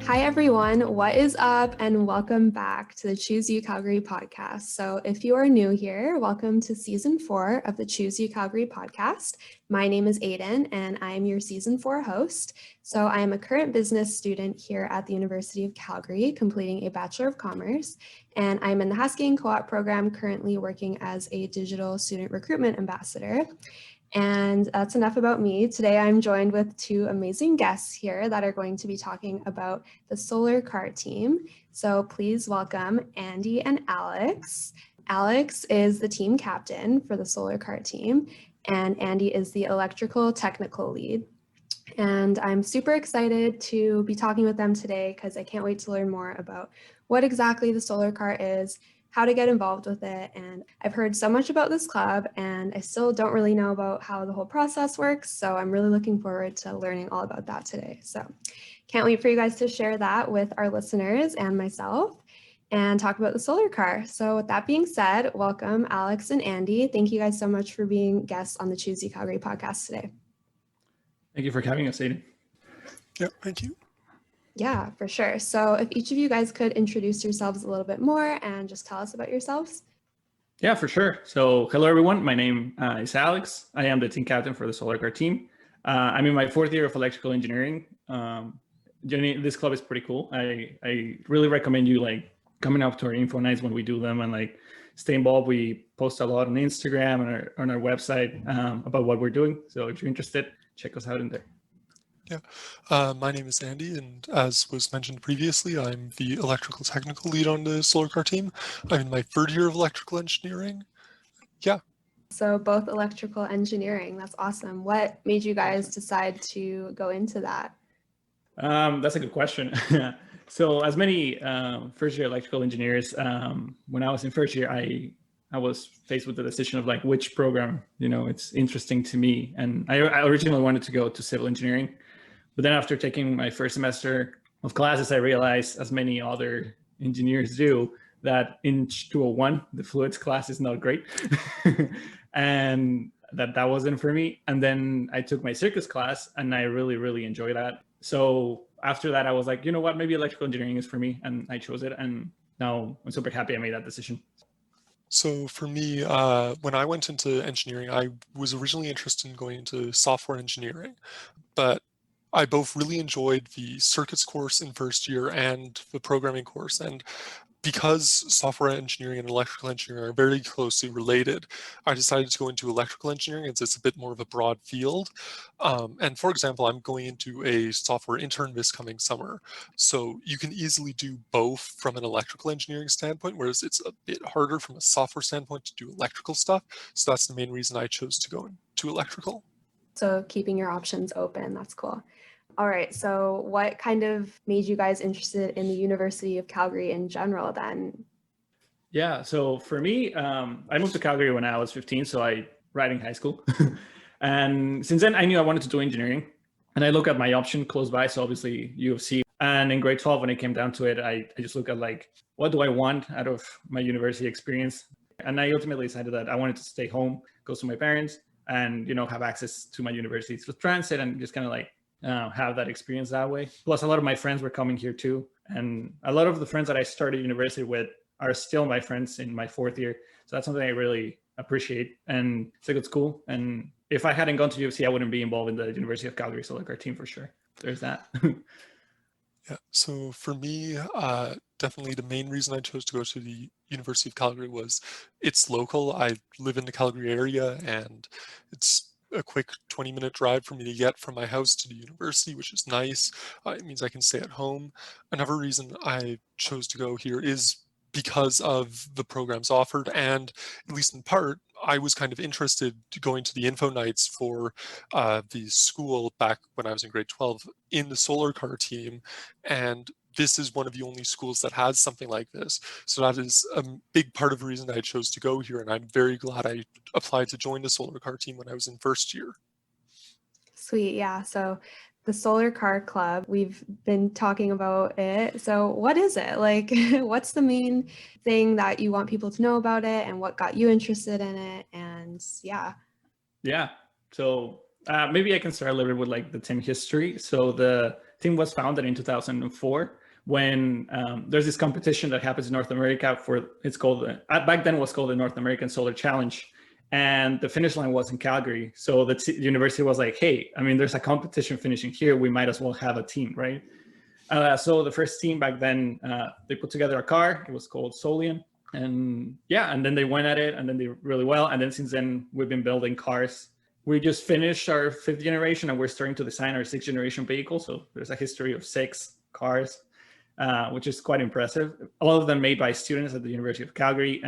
Hi, everyone. What is up? And welcome back to the Choose UCalgary podcast. So if you are new here, welcome to season 4 of the Choose UCalgary podcast. My name is Aidyn, and I am your season 4 host. So I am a current business student here at the University of Calgary, completing a Bachelor of Commerce. And I'm in the Haskayne Co-op program, currently working as a digital student recruitment ambassador. And that's enough about me. Today, I'm joined with 2 amazing guests here that are going to be talking about the Solar Car team. So please welcome Andy and Alex. Alex is the team captain for the Solar Car team, and Andy is the electrical technical lead. And I'm super excited to be talking with them today because I can't wait to learn more about what exactly the Solar Car is, how to get involved with it. And I've heard so much about this club and I still don't really know about how the whole process works. So I'm really looking forward to learning all about that today. So can't wait for you guys to share that with our listeners and myself and talk about the Solar Car. So with that being said, welcome Alex and Andy. Thank you guys so much for being guests on the Choose UCalgary podcast today. Thank you for having us, Aidyn. Yeah, thank you. Yeah, for sure. So if each of you guys could introduce yourselves a little bit more and just tell us about yourselves. Yeah, for sure. So hello, everyone. My name is Alex. I am the team captain for the Solar Car team. I'm in my 4th year of electrical engineering. This club is pretty cool. I really recommend you coming up to our info nights when we do them and stay involved. We post a lot on Instagram and on our website about what we're doing. So if you're interested, check us out in there. Yeah, my name is Andy, and as was mentioned previously, I'm the electrical technical lead on the Solar Car team. I'm in my 3rd year of electrical engineering. Yeah. So both electrical engineering, that's awesome. What made you guys decide to go into that? That's a good question. So as many first year electrical engineers, when I was in 1st year, I was faced with the decision of which program, it's interesting to me. And I originally wanted to go to civil engineering. But then after taking my 1st semester of classes, I realized, as many other engineers do, that in 201, the fluids class is not great. And that wasn't for me. And then I took my circuits class and I really, really enjoyed that. So after that, I was like, you know what, maybe electrical engineering is for me. And I chose it. And now I'm super happy I made that decision. So for me, when I went into engineering, I was originally interested in going into software engineering, but I both really enjoyed the circuits course in 1st year and the programming course. And because software engineering and electrical engineering are very closely related, I decided to go into electrical engineering as it's a bit more of a broad field. And for example, I'm going into a software intern this coming summer. So you can easily do both from an electrical engineering standpoint, whereas it's a bit harder from a software standpoint to do electrical stuff. So that's the main reason I chose to go into electrical. So keeping your options open, that's cool. All right, so what kind of made you guys interested in the University of Calgary in general then? Yeah, so for me, I moved to Calgary when I was 15, so right in high school. And since then, I knew I wanted to do engineering. And I looked at my option close by, so obviously U of C. And in grade 12, when it came down to it, I just looked at what do I want out of my university experience? And I ultimately decided that I wanted to stay home, go to my parents, and have access to my university through transit and just kind of have that experience that way. Plus, a lot of my friends were coming here too. And a lot of the friends that I started university with are still my friends in my 4th year. So that's something I really appreciate. And it's a good school. And if I hadn't gone to U of C, I wouldn't be involved in the University of Calgary Solar Car team for sure. There's that. Yeah, so for me, definitely the main reason I chose to go to the University of Calgary was it's local. I live in the Calgary area and it's a quick 20-minute drive for me to get from my house to the university, which is nice. It means I can stay at home. Another reason I chose to go here is because of the programs offered, and at least in part, I was kind of interested to going to the info nights for the school back when I was in grade 12 in the Solar Car team, and this is one of the only schools that has something like this. So that is a big part of the reason I chose to go here, and I'm very glad I applied to join the Solar Car team when I was in 1st year. Sweet, yeah. So the Solar Car Club, we've been talking about it. So what is it? What's the main thing that you want people to know about it and what got you interested in it? And yeah. Yeah. So maybe I can start a little bit with the team history. So the team was founded in 2004 when there's this competition that happens in North America it's called, back then it was called the North American Solar Challenge. And the finish line was in Calgary. So the university was like, hey, I mean, there's a competition finishing here. We might as well have a team, right? So the first team back then, they put together a car. It was called Solian. And yeah, and then they went at it and then they did really well. And then since then, we've been building cars. We just finished our 5th generation and we're starting to design our 6th generation vehicle. So there's a history of 6 cars, which is quite impressive. A lot of them made by students at the University of Calgary.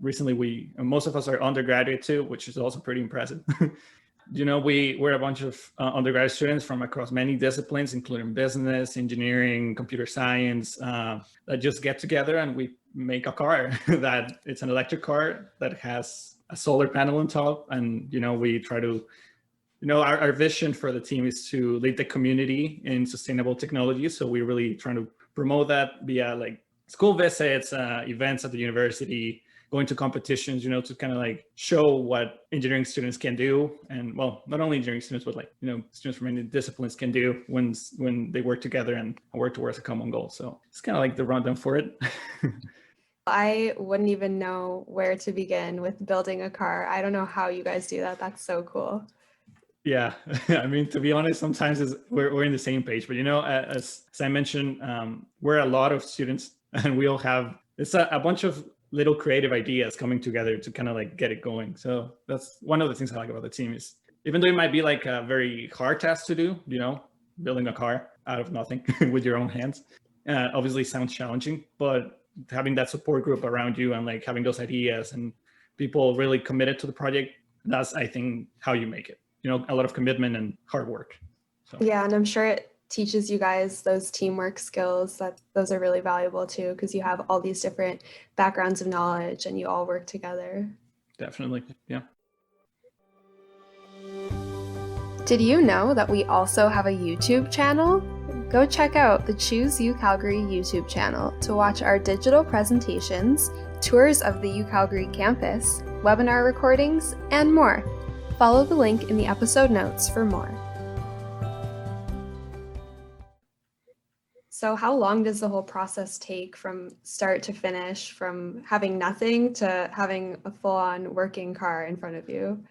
Recently, most of us are undergraduate too, which is also pretty impressive. We're a bunch of undergraduate students from across many disciplines, including business, engineering, computer science, that just get together and we make a car that it's an electric car that has a solar panel on top. And, we try to, our vision for the team is to lead the community in sustainable technology. So we're really trying to promote that via like school visits, events at the university, going to competitions, to kind of like show what engineering students can do. And well, not only engineering students, but like, students from many disciplines can do when they work together and work towards a common goal. So it's kind of like the rundown for it. I wouldn't even know where to begin with building a car. I don't know how you guys do that. That's so cool. Yeah, I mean, to be honest, sometimes we're in the same page, but as I mentioned, we're a lot of students and we all have, it's a bunch of little creative ideas coming together to kind of like get it going. So that's one of the things I like about the team is, even though it might be like a very hard task to do, building a car out of nothing with your own hands, obviously sounds challenging, but having that support group around you and like having those ideas and people really committed to the project, that's, I think, how you make it. A lot of commitment and hard work. So. Yeah, and I'm sure it teaches you guys those teamwork skills, that those are really valuable too, because you have all these different backgrounds of knowledge and you all work together. Definitely, yeah. Did you know that we also have a YouTube channel? Go check out the Choose UCalgary YouTube channel to watch our digital presentations, tours of the UCalgary campus, webinar recordings, and more. Follow the link in the episode notes for more. So how long does the whole process take from start to finish, from having nothing to having a full-on working car in front of you?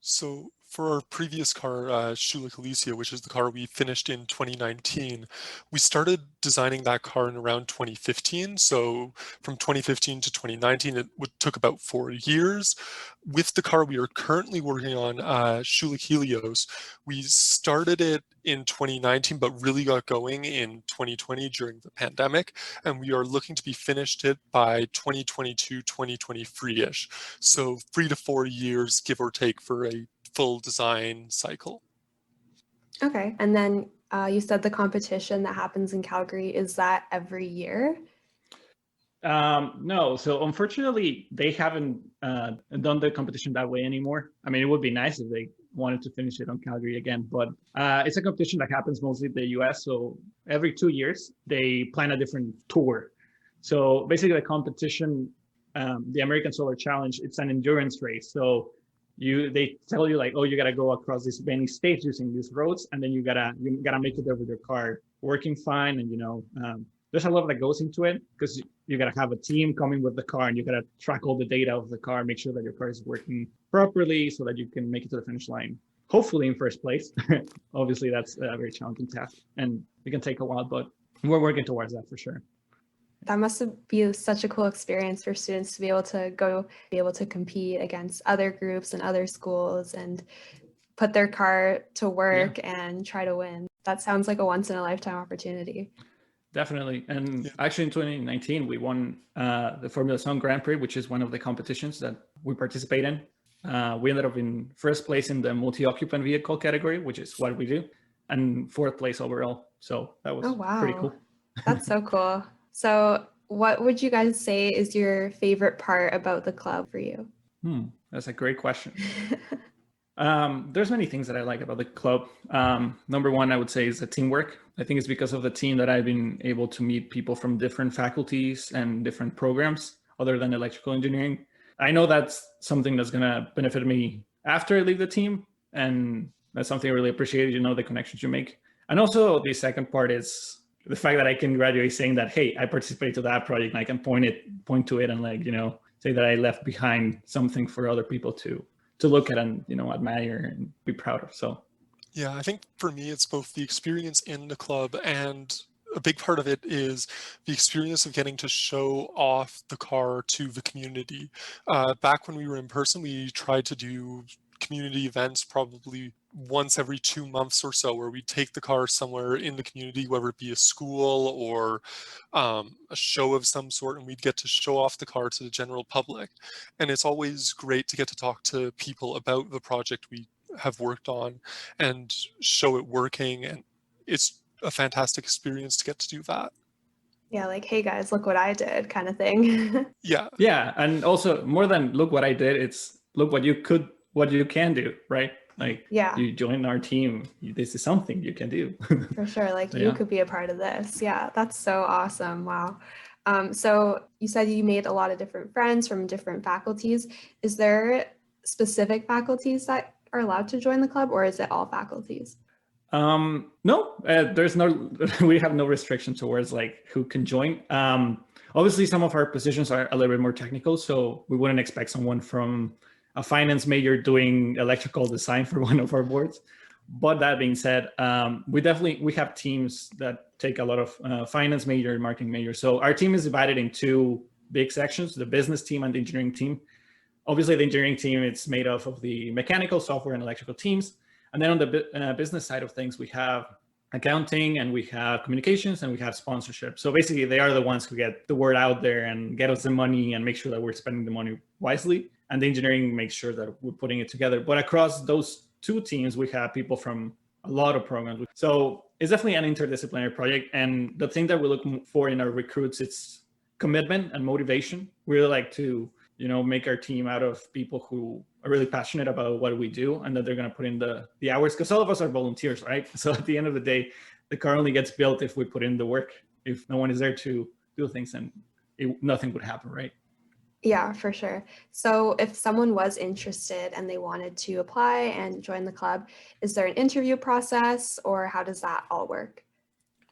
So for our previous car, Shula Calicia, which is the car we finished in 2019, we started designing that car in around 2015. So from 2015 to 2019, it took about 4 years. With the car we are currently working on, Shula Helios, we started it in 2019, but really got going in 2020 during the pandemic. And we are looking to be finished it by 2022, 2023-ish. So 3 to 4 years, give or take, for a full design cycle. Okay, and then you said the competition that happens in Calgary, is that every year? No, so unfortunately they haven't done the competition that way anymore. I mean, it would be nice if they wanted to finish it on Calgary again, but it's a competition that happens mostly in the US. So every 2 years they plan a different tour. So basically the competition, the American Solar Challenge, it's an endurance race. So they tell you like, oh, you gotta go across these many states using these roads, and then you gotta make it there with your car working fine. And there's a lot that goes into it, because you gotta have a team coming with the car, and you gotta track all the data of the car, make sure that your car is working properly, so that you can make it to the finish line, hopefully in first place. Obviously, that's a very challenging task, and it can take a while, but we're working towards that for sure. That must be such a cool experience for students to be able to compete against other groups and other schools and put their car to work and try to win. That sounds like a once in a lifetime opportunity. Definitely. And actually in 2019, we won the Formula Sun Grand Prix, which is one of the competitions that we participate in. We ended up in first place in the multi-occupant vehicle category, which is what we do, and 4th place overall. So that was pretty cool. That's so cool. So what would you guys say is your favorite part about the club for you? That's a great question. There's many things that I like about the club. Number one, I would say, is the teamwork. I think it's because of the team that I've been able to meet people from different faculties and different programs other than electrical engineering. I know that's something that's going to benefit me after I leave the team. And that's something I really appreciate, the connections you make. And also the second part is the fact that I can graduate saying that, hey, I participated to that project, and I can point to it and like, say that I left behind something for other people to look at and, admire and be proud of. So yeah, I think for me, it's both the experience in the club, and a big part of it is the experience of getting to show off the car to the community. Back when we were in person, we tried to do community events probably once every 2 months or so, where we take the car somewhere in the community, whether it be a school or a show of some sort, and we'd get to show off the car to the general public. And it's always great to get to talk to people about the project we have worked on and show it working, and it's a fantastic experience to get to do that. Yeah, like, hey guys, look what I did kind of thing. Yeah, and also more than look what I did, it's look what you can do, right? Like, yeah, you join our team, this is something you can do. For sure, like, So, you yeah. could be a part of this. Yeah, that's so awesome. Wow. So you said you made a lot of different friends from different faculties. Is there specific faculties that are allowed to join the club, or is it all faculties? No, there's no, we have no restriction towards like who can join. Obviously some of our positions are a little bit more technical, so we wouldn't expect someone from a finance major doing electrical design for one of our boards. But that being said, we have teams that take a lot of finance major and marketing major. So our team is divided in two big sections, the business team and the engineering team. Obviously the engineering team, it's made up of the mechanical, software, and electrical teams. And then on the business side of things, we have accounting, and we have communications, and we have sponsorship. So basically, they are the ones who get the word out there and get us the money and make sure that we're spending the money wisely. And the engineering makes sure that we're putting it together. But across those two teams, we have people from a lot of programs. So it's definitely an interdisciplinary project. And the thing that we look for in our recruits, it's commitment and motivation. We really like to make our team out of people who are really passionate about what we do, and that they're going to put in the hours, because all of us are volunteers, right? So at the end of the day, the car only gets built if we put in the work. If no one is there to do things, then nothing would happen, right? Yeah, for sure. So if someone was interested and they wanted to apply and join the club, is there an interview process, or how does that all work?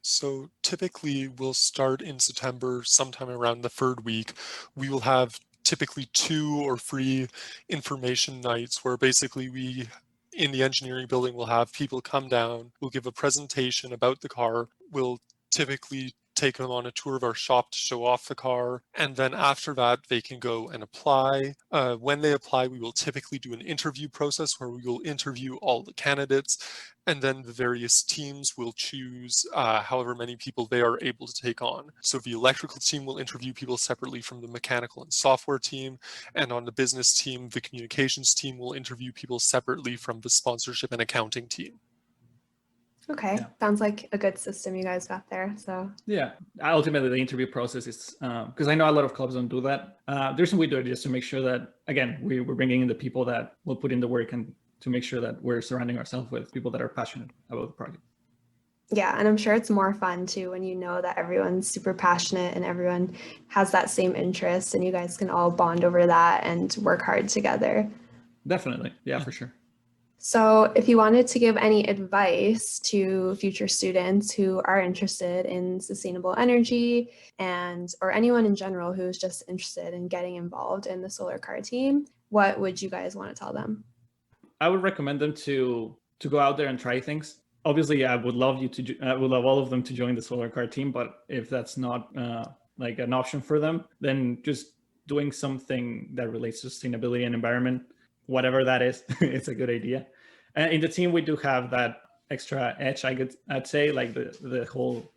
So typically we'll start in September, sometime around the third week. We will have typically 2 or 3 information nights where basically we, in the engineering building, will have people come down, we'll give a presentation about the car, we'll typically take them on a tour of our shop to show off the car, and then after that they can go and apply. When they apply, we will typically do an interview process where we will interview all the candidates, and then the various teams will choose however many people they are able to take on. So the electrical team will interview people separately from the mechanical and software team, and on the business team, the communications team will interview people separately from the sponsorship and accounting team. Okay, Yeah. Sounds like a good system you guys got there. So yeah, ultimately the interview process is, because I know a lot of clubs don't do that. The reason we do it is to make sure that, again, we're bringing in the people that will put in the work, and to make sure that we're surrounding ourselves with people that are passionate about the project. yeah, and I'm sure it's more fun too when you know that everyone's super passionate and everyone has that same interest, and you guys can all bond over that and work hard together. Definitely. Yeah, for sure. So if you wanted to give any advice to future students who are interested in sustainable energy, or anyone in general who's just interested in getting involved in the solar car team, what would you guys want to tell them? I would recommend them to go out there and try things. Obviously, I would love all of them to join the solar car team, but if that's not like an option for them, then just doing something that relates to sustainability and environment, whatever that is, it's a good idea. And in the team, we do have that extra edge, I'd say, like the whole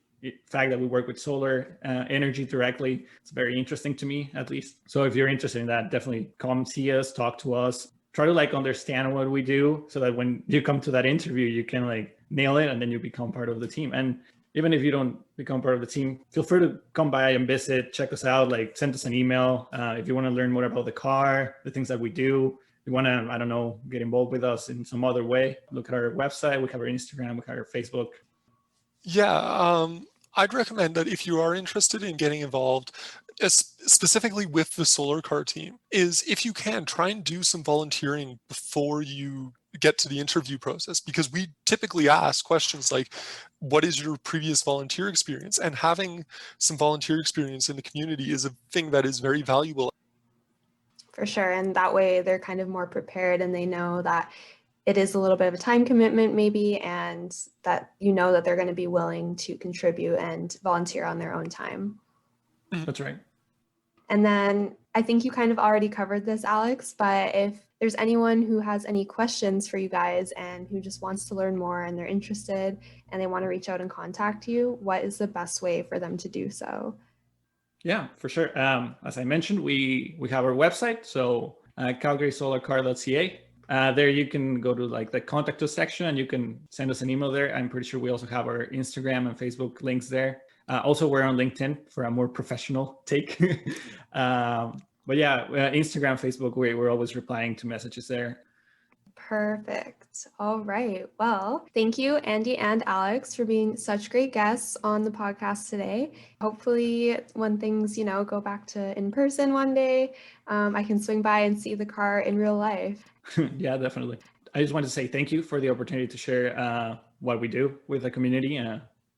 fact that we work with solar energy directly. It's very interesting to me, at least. So if you're interested in that, definitely come see us, talk to us, try to like understand what we do, so that when you come to that interview, you can like nail it, and then you become part of the team. And even if you don't become part of the team, feel free to come by and visit, check us out, like send us an email. If you want to learn more about the car, the things that we do, you want to, I don't know, get involved with us in some other way, look at our website, we have our Instagram, we have our Facebook. Yeah, I'd recommend that if you are interested in getting involved, specifically with the solar car team, is if you can, try and do some volunteering before you get to the interview process, because we typically ask questions like, what is your previous volunteer experience? And having some volunteer experience in the community is a thing that is very valuable. For sure. And that way they're kind of more prepared and they know that it is a little bit of a time commitment maybe, and that that they're going to be willing to contribute and volunteer on their own time. That's right. And then I think you kind of already covered this, Alex, but if there's anyone who has any questions for you guys and who just wants to learn more and they're interested and they want to reach out and contact you, what is the best way for them to do so? Yeah, for sure. As I mentioned, we have our website, so calgarysolarcar.ca. There you can go to like the contact us section and you can send us an email there. I'm pretty sure we also have our Instagram and Facebook links there. Also, we're on LinkedIn for a more professional take. But yeah, Instagram, Facebook, we're always replying to messages there. Perfect. All right. Well, thank you, Andy and Alex, for being such great guests on the podcast today. Hopefully, when things, go back to in person one day, I can swing by and see the car in real life. Yeah, definitely. I just want to say thank you for the opportunity to share what we do with the community.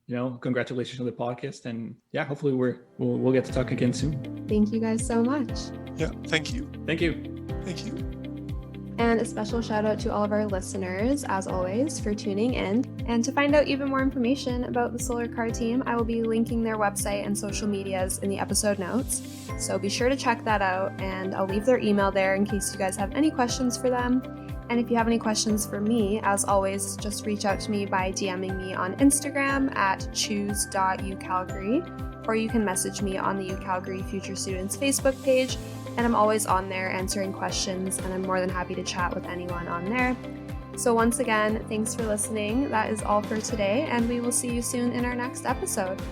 Congratulations on the podcast, and yeah, hopefully we'll get to talk again soon. Thank you guys so much. Yeah, thank you. Thank you. Thank you. And a special shout out to all of our listeners, as always, for tuning in. And to find out even more information about the Solar Car team, I will be linking their website and social medias in the episode notes. So be sure to check that out, and I'll leave their email there in case you guys have any questions for them. And if you have any questions for me, as always, just reach out to me by DMing me on Instagram at choose.UCalgary, or you can message me on the UCalgary Future Students Facebook page. And I'm always on there answering questions, and I'm more than happy to chat with anyone on there. So once again, thanks for listening. That is all for today, and we will see you soon in our next episode.